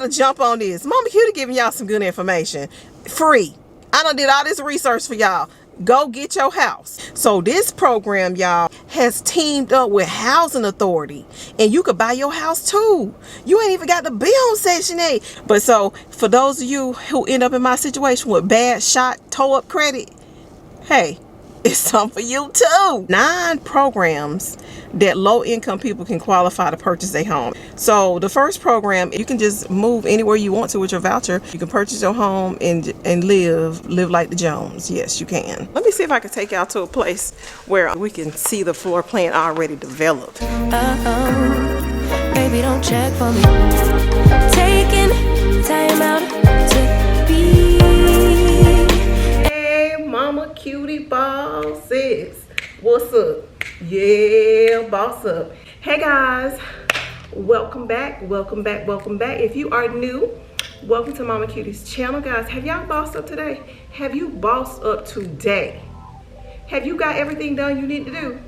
gotta jump on this. Mama Cutie giving y'all some good information. Free. I done did all this research for y'all. Go get your house. So this program, y'all, has teamed up with Housing Authority, and you could buy your house too. You ain't even got to be on Section 8. But so for those of you who end up in my situation with bad shot toe up credit, hey, it's something for you too. 9 programs that low-income people can qualify to purchase a home. So the first program, you can just move anywhere you want to with your voucher. You can purchase your home and live like the Jones. Yes, you can. Let me see if I can take y'all to a place where we can see the floor plan already developed. Baby, don't check for me. Taking time out to be. Hey, Mama Cutie bosses. What's up? Yeah, boss up. Hey guys, welcome back. If you are new, welcome to Mama Cutie's channel. Guys, have y'all bossed up today? Have you bossed up today? Have you got everything done you need to do?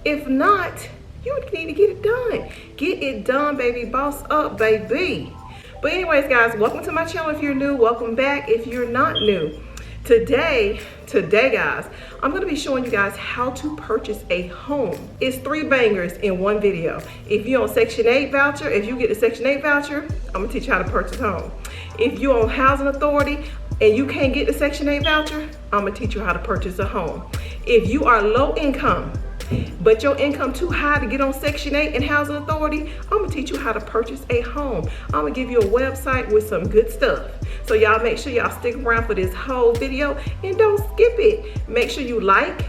If not, you need to get it done. Get it done, baby. Boss up, baby. But anyways, guys, welcome to my channel if you're new. Welcome back if you're not new. Today, guys, I'm going to be showing you guys how to purchase a home. It's 3 bangers in one video. If you're on Section 8 voucher, if you get the Section 8 voucher, I'm going to teach you how to purchase a home. If you're on Housing Authority and you can't get the Section 8 voucher, I'm going to teach you how to purchase a home. If you are low income, but your income too high to get on Section 8 and Housing Authority, I'm gonna teach you how to purchase a home. I'm gonna give you a website with some good stuff. So y'all make sure y'all stick around for this whole video and don't skip it. Make sure you like,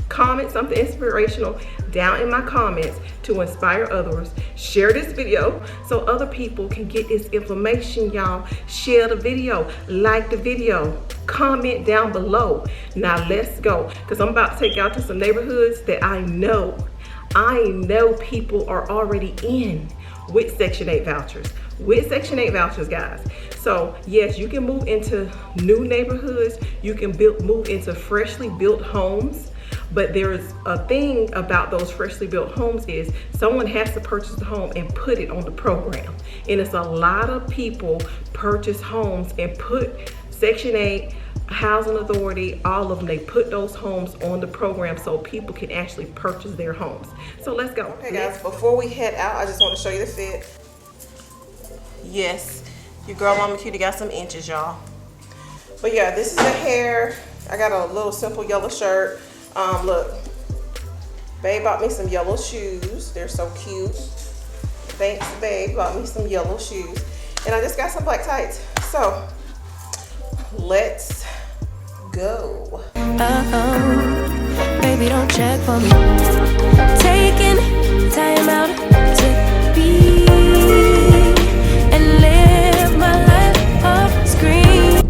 comment something inspirational down in my comments to inspire others. Share this video so other people can get this information, y'all. Share the video, like the video, comment down below. Now let's go, because I'm about to take y'all to some neighborhoods that I know people are already in with Section 8 vouchers. With Section 8 vouchers, guys. So yes, you can move into new neighborhoods. You can move into freshly built homes. But there's a thing about those freshly built homes is someone has to purchase the home and put it on the program. And it's a lot of people purchase homes and put Section 8, Housing Authority, all of them, they put those homes on the program so people can actually purchase their homes. So let's go. Okay guys, before we head out, I just want to show you the fit. Yes, your girl Mama Cutie got some inches, y'all. But yeah, this is the hair. I got a little simple yellow shirt. Look, babe bought me some yellow shoes. They're so cute. Thanks, babe, bought me some yellow shoes. And I just got some black tights. So, let's go. Baby, don't check for me. Taking time out to be and live my life off screen.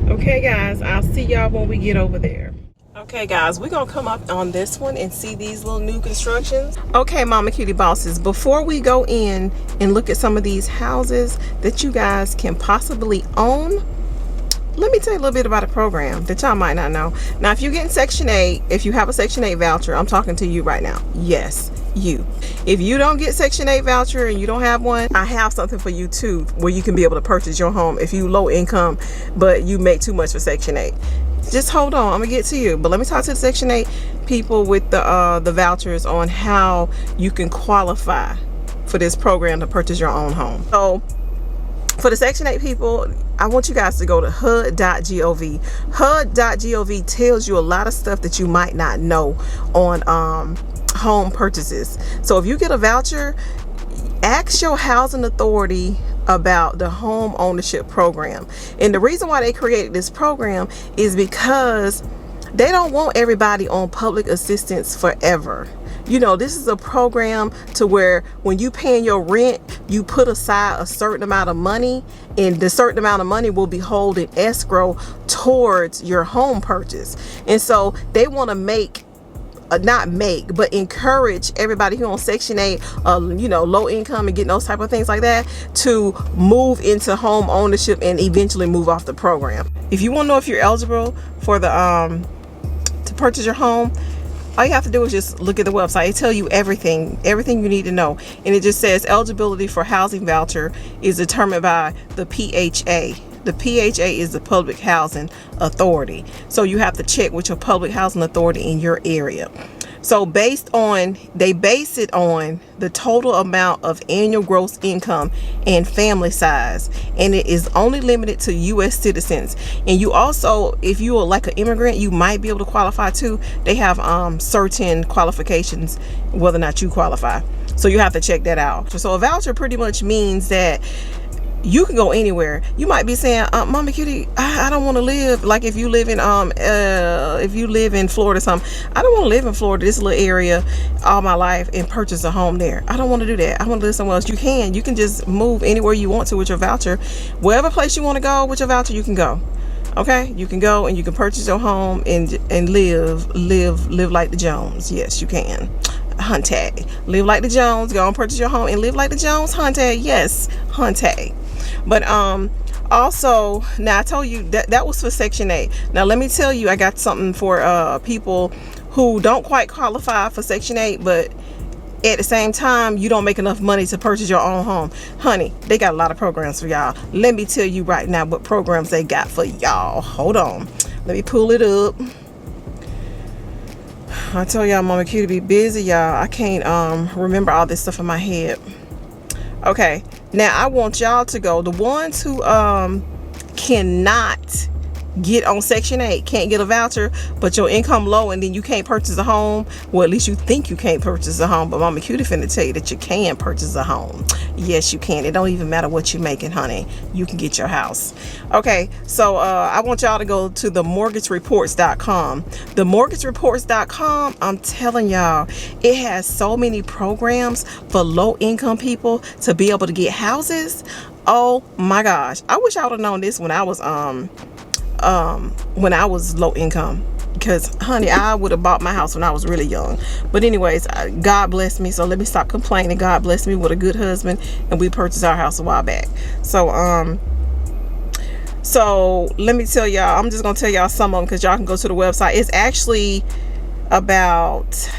Okay, guys, I'll see y'all when we get over there. Okay guys, we're gonna come up on this one and see these little new constructions. Okay, Mama Cutie bosses, before we go in and look at some of these houses that you guys can possibly own, let me tell you a little bit about a program that y'all might not know. Now, if you're getting Section 8, if you have a Section 8 voucher, I'm talking to you right now. Yes, you. If you don't get Section 8 voucher and you don't have one, I have something for you too, where you can be able to purchase your home if you low income, but you make too much for Section 8. Just hold on, I'm gonna get to you. But let me talk to the Section 8 people with the vouchers on how you can qualify for this program to purchase your own home. So for the Section 8 people, I want you guys to go to HUD.gov. HUD.gov tells you a lot of stuff that you might not know on home purchases. So if you get a voucher, ask your Housing Authority about the home ownership program. And the reason why they created this program is because they don't want everybody on public assistance forever. You know, this is a program to where when you paying your rent, you put aside a certain amount of money, and the certain amount of money will be held in escrow towards your home purchase. And so they want to but encourage everybody who on Section 8, you know, low income and getting those type of things like that, to move into home ownership and eventually move off the program. If you want to know if you're eligible for the to purchase your home, All you have to do is just look at the website. It tells you everything you need to know. And it just says eligibility for housing voucher is determined by the PHA. The PHA is the Public Housing Authority. So you have to check with your public housing authority in your area. So they base it on the total amount of annual gross income and family size, and it is only limited to U.S. citizens. And you also, if you are like an immigrant, you might be able to qualify too. They have certain qualifications whether or not you qualify. So you have to check that out. So a voucher pretty much means that you can go anywhere. You might be saying, Mama Cutie, I don't want to live, like if you live in Florida or something, I don't want to live in Florida, this little area, all my life and purchase a home there. I don't want to do that. I want to live somewhere else. You can just move anywhere you want to with your voucher. Wherever place you want to go with your voucher, you can go. Okay, you can go and you can purchase your home and live like the Jones. Yes, you can. Hunty. Live like the Jones. Go and purchase your home and live like the Jones. Hunty. Yes, hunty. But also, now I told you that was for Section 8. Now let me tell you, I got something for people who don't quite qualify for Section 8, but at the same time you don't make enough money to purchase your own home. Honey, they got a lot of programs for y'all. Let me tell you right now what programs they got for y'all. Hold on, let me pull it up. I told y'all Mama Q to be busy, y'all. I can't remember all this stuff in my head. Okay, now I want y'all to go, the ones who cannot get on Section 8, can't get a voucher, but your income low and then you can't purchase a home. Well, at least you think you can't purchase a home, but Mama Cutie finna tell you that you can purchase a home. Yes, you can. It don't even matter what you're making, honey. You can get your house. Okay, so I want y'all to go to the mortgagereports.com. The mortgagereports.com, I'm telling y'all, it has so many programs for low income people to be able to get houses. Oh my gosh, I wish I would have known this when I was low income, because honey, I would have bought my house when I was really young. But anyways, God blessed me, so let me stop complaining. God blessed me with a good husband and we purchased our house a while back. So let me tell y'all, I'm just gonna tell y'all some of them because y'all can go to the website. It's actually about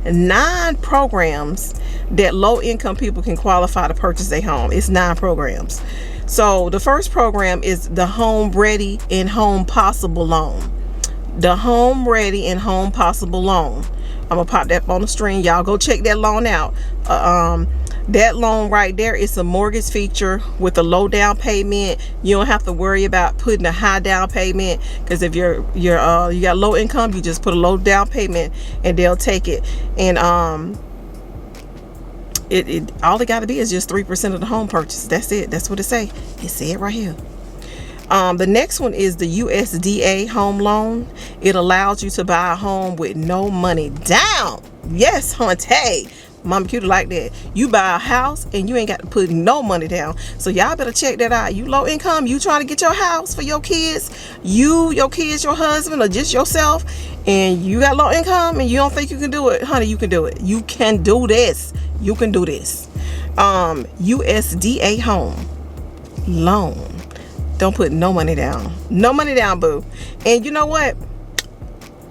9 programs that low income people can qualify to purchase a home. It's 9 programs. So the first program is the Home Ready and Home Possible Loan. The Home Ready and Home Possible Loan. I'm gonna pop that on the screen. Y'all go check that loan out. That loan right there is a mortgage feature with a low down payment. You don't have to worry about putting a high down payment, because if you got low income, you just put a low down payment and they'll take it. And all it got to be is just 3% of the home purchase. That's it. That's what it say. It said right here. The next one is the USDA Home Loan. It allows you to buy a home with no money down. Yes, hunty. Mama Cutie like that. You buy a house and you ain't got to put no money down. So y'all better check that out. You low income, you trying to get your house for your kids, your kids, your husband, or just yourself, and you got low income and you don't think you can do it, honey, you can do it. You can do this. You can do this. USDA Home Loan. Don't put no money down. No money down, boo. And you know what?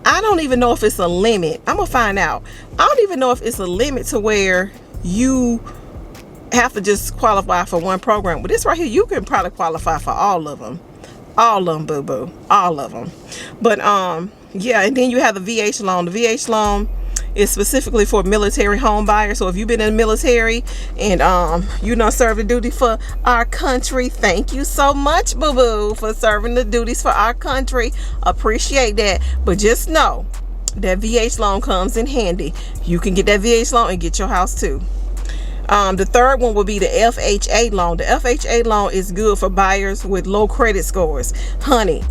I don't even know if it's a limit. I'm gonna find out. I don't even know if it's a limit to where you have to just qualify for one program. But this right here, you can probably qualify for all of them. All of them, boo boo. All of them. But yeah, and then you have the VH loan. The VH loan is specifically for military home buyers. So if you've been in the military and you done served the duty for our country, thank you so much, boo boo, for serving the duties for our country. Appreciate that. But just know that VH loan comes in handy. You can get that VH loan and get your house too. The third one will be the FHA loan. The FHA loan is good for buyers with low credit scores. Honey,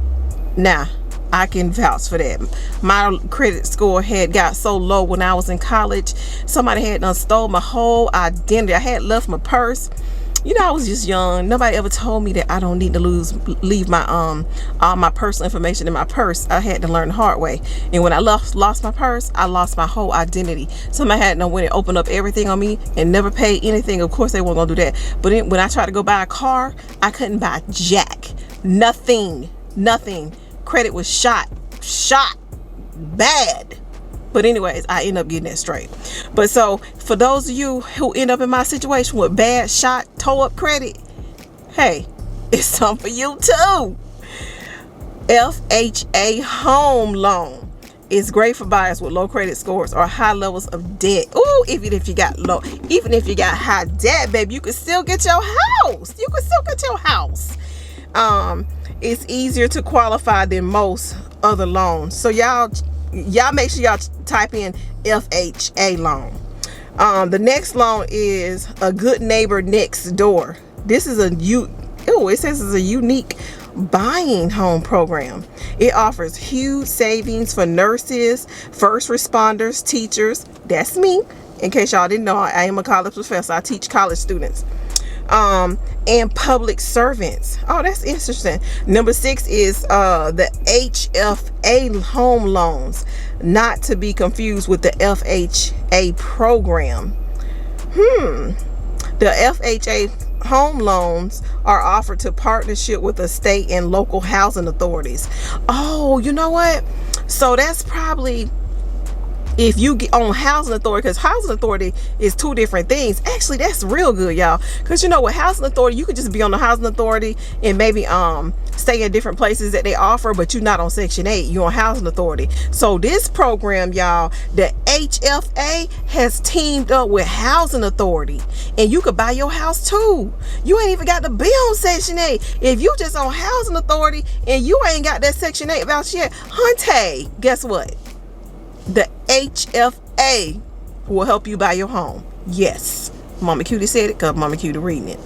now I can vouch for that. My credit score had got so low when I was in college. Somebody had done stole my whole identity. I had left my purse. You know, I was just young. Nobody ever told me that I don't need to leave my all my personal information in my purse. I had to learn the hard way. And when I lost my purse, I lost my whole identity. Somebody had to went and opened up everything on me and never paid anything. Of course, they weren't gonna do that. But when I tried to go buy a car, I couldn't buy jack. Nothing. Credit was shot bad. But anyways, I end up getting that straight. But so for those of you who end up in my situation with bad shot toe up credit, hey, it's something for you too. FHA Home Loan is great for buyers with low credit scores or high levels of debt. Ooh, even if you got high debt, baby, you can still get your house. It's easier to qualify than most other loans. So y'all make sure y'all type in FHA loan. The next loan is a good neighbor next door. This is it says it's a unique buying home program. It offers huge savings for nurses, first responders, teachers. That's me. In case y'all didn't know, I am a college professor. I teach college students. And public servants. Oh, that's interesting. Number 6 is the HFA home loans, not to be confused with the FHA program. The FHA home loans are offered to partnership with the state and local housing authorities. Oh, you know what? So that's probably if you get on housing authority, because housing authority is 2 different things. Actually, that's real good, y'all, because you know, with housing authority, you could just be on the housing authority and maybe stay in different places that they offer, but you're not on Section 8, you're on housing authority. So this program, y'all, the HFA has teamed up with housing authority, and you could buy your house too. You ain't even got to be on Section 8. If you just on housing authority and you ain't got that Section 8 voucher yet, hunty, guess what? The HFA will help you buy your home. Yes, Mama Cutie said it because Mama Cutie reading it.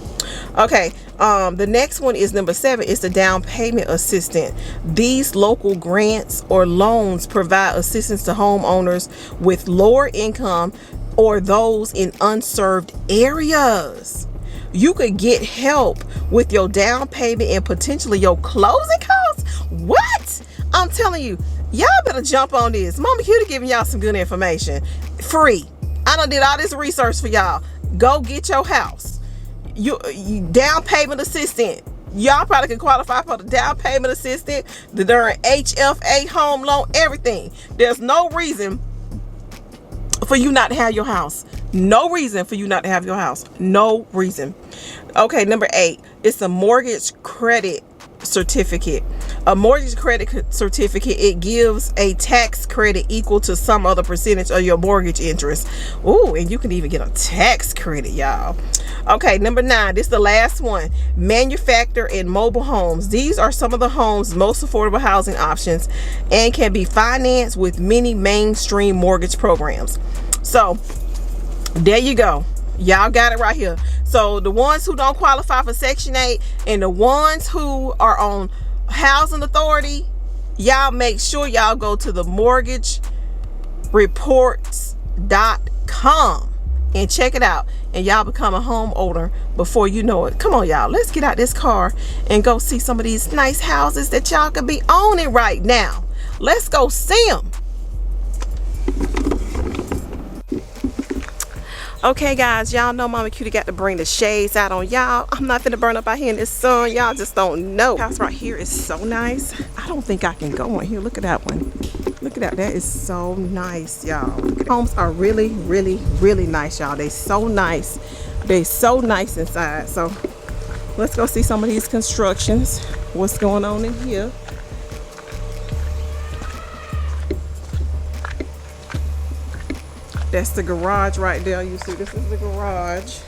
Okay, the next one is number 7. It's the down payment assistant. These local grants or loans provide assistance to homeowners with lower income or those in unserved areas. You could get help with your down payment and potentially your closing costs. What? I'm telling you, y'all better jump on this. Mama Cutie giving y'all some good information. Free. I done did all this research for y'all. Go get your house. You down payment assistant. Y'all probably can qualify for the down payment assistant, the HFA home loan, everything. There's no reason for you not to have your house. No reason for you not to have your house. No reason. Okay, number 8. It's a mortgage credit certificate. A mortgage credit certificate, it gives a tax credit equal to some other percentage of your mortgage interest. Ooh, and you can even get a tax credit, y'all. Okay, number 9, this is the last one. Manufactured and mobile homes. These are some of the homes' most affordable housing options and can be financed with many mainstream mortgage programs. So there you go. Y'all got it right here. So the ones who don't qualify for Section 8 and the ones who are on housing authority, y'all make sure y'all go to the mortgagereports.com and check it out, and y'all become a homeowner before you know it. Come on, y'all, let's get out this car and go see some of these nice houses that y'all could be owning right now. Let's go see them. Okay, guys, y'all know Mama Cutie got to bring the shades out on y'all. I'm not finna burn up out here in this sun. Y'all just don't know. The house right here is so nice. I don't think I can go in here. Look at that one. Look at that. That is so nice, y'all. Homes are really, really, really nice, y'all. They so nice. They so nice inside. So let's go see some of these constructions. What's going on in here? That's the garage right there. You see, this is the garage.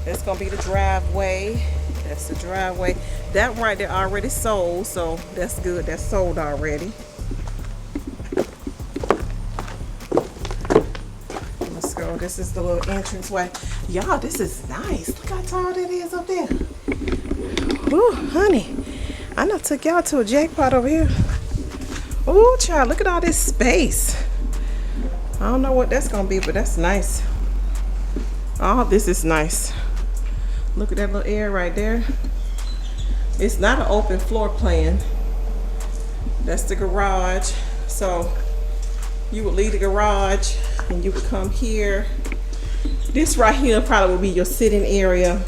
That's gonna be the driveway. That's the driveway. That right there already sold, so that's good. That's sold already. Let's go. This is the little entranceway. Y'all, this is nice. Look how tall that is up there. Ooh, honey, I done took y'all to a jackpot over here. Ooh, child, look at all this space. I don't know what that's gonna be, but that's nice. Oh, this is nice. Look at that little area right there. It's not an open floor plan. That's the garage. So you would leave the garage and you would come here. This right here probably would be your sitting area.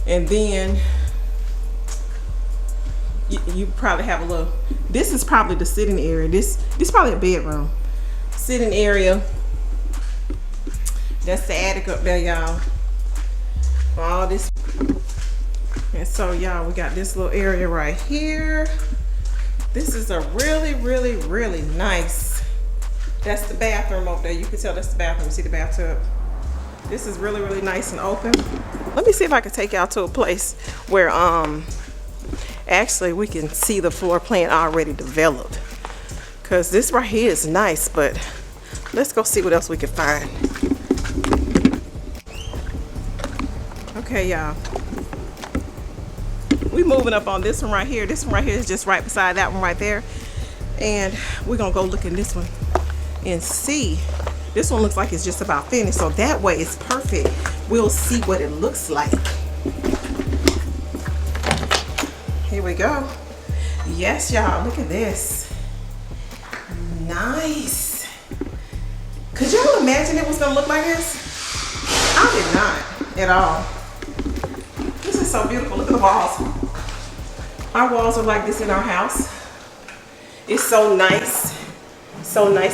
And then you probably have a little, this is probably the sitting area. This probably a bedroom. Sitting area. That's the attic up there, y'all. All this. And so, y'all, we got this little area right here. This is a really, really, really nice. That's the bathroom over there. You can tell that's the bathroom. See the bathtub? This is really, really nice and open. Let me see if I can take y'all to a place where actually we can see the floor plan already developed. Cause this right here is nice, but let's go see what else we can find. Okay, y'all. We moving up on this one right here. This one right here is just right beside that one right there. And we're gonna go look in this one and see. This one looks like it's just about finished, so that way it's perfect. We'll see what it looks like. Here we go. Yes, y'all, look at this. Nice. Could y'all imagine it was gonna look like this? I did not at all. This is so beautiful. Look at the walls. Our walls are like this in our house. It's so nice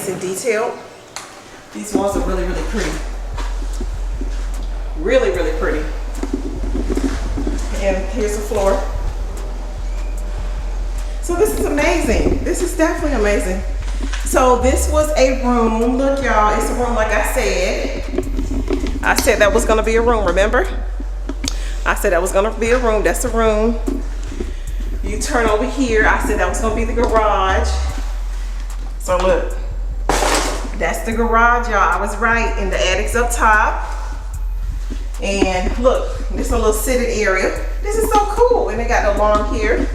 and detailed. These walls are really, really pretty. Really, really pretty. And here's the floor. So this is amazing. This is definitely amazing. So this was a room. Look, y'all, it's a room like I said. I said that was gonna be a room, remember? I said that was gonna be a room. That's a room. You turn over here. I said that was gonna be the garage. So look, that's the garage, y'all. I was right, and the attic's up top. And look, this is a little sitting area. This is so cool. And they got the lawn here.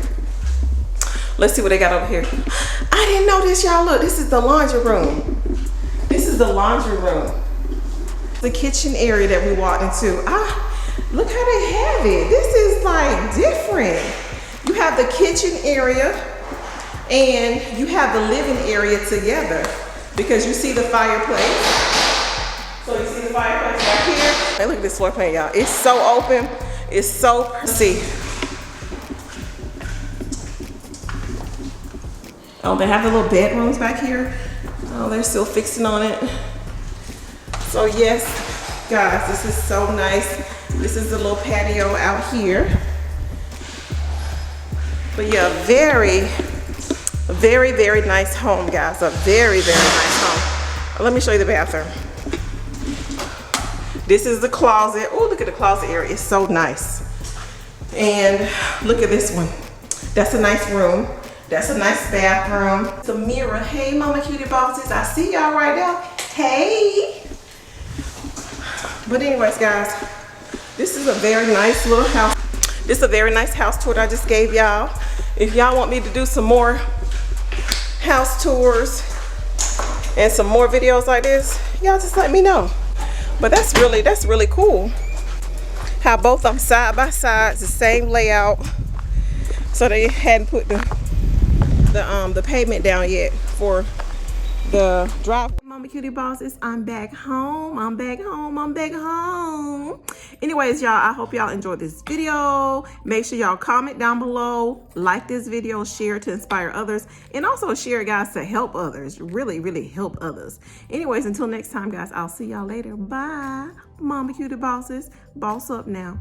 Let's see what they got over here. I didn't know this, y'all. Look, this is the laundry room. This is the laundry room. The kitchen area that we walked into. Look how they have it. This is like different. You have the kitchen area and you have the living area together because you see the fireplace. So you see the fireplace right here. Hey, look at this floor plan, y'all. It's so open. It's so see. Oh, they have the little bedrooms back here. Oh, they're still fixing on it. So yes, guys, this is so nice. This is the little patio out here. But yeah, very, very, very nice home, guys. A very, very nice home. Let me show you the bathroom. This is the closet. Oh, look at the closet area. It's so nice. And look at this one. That's a nice room. That's a nice bathroom. It's a mirror. Hey, Mama Cutie Bosses. I see y'all right now. Hey. But anyways, guys, this is a very nice little house. This is a very nice house tour that I just gave y'all. If y'all want me to do some more house tours and some more videos like this, y'all just let me know. But that's really cool. How both of them side by side, the same layout. So they hadn't put the pavement down yet for the driveway. Mama Cutie Bosses, I'm back home. I'm back home. I'm back home. Anyways, y'all, I hope y'all enjoyed this video. Make sure y'all comment down below, like this video, share to inspire others, and also share, guys, to help others. Really help others. Anyways, until next time, guys, I'll see y'all later. Bye. Mama Cutie Bosses, boss up now.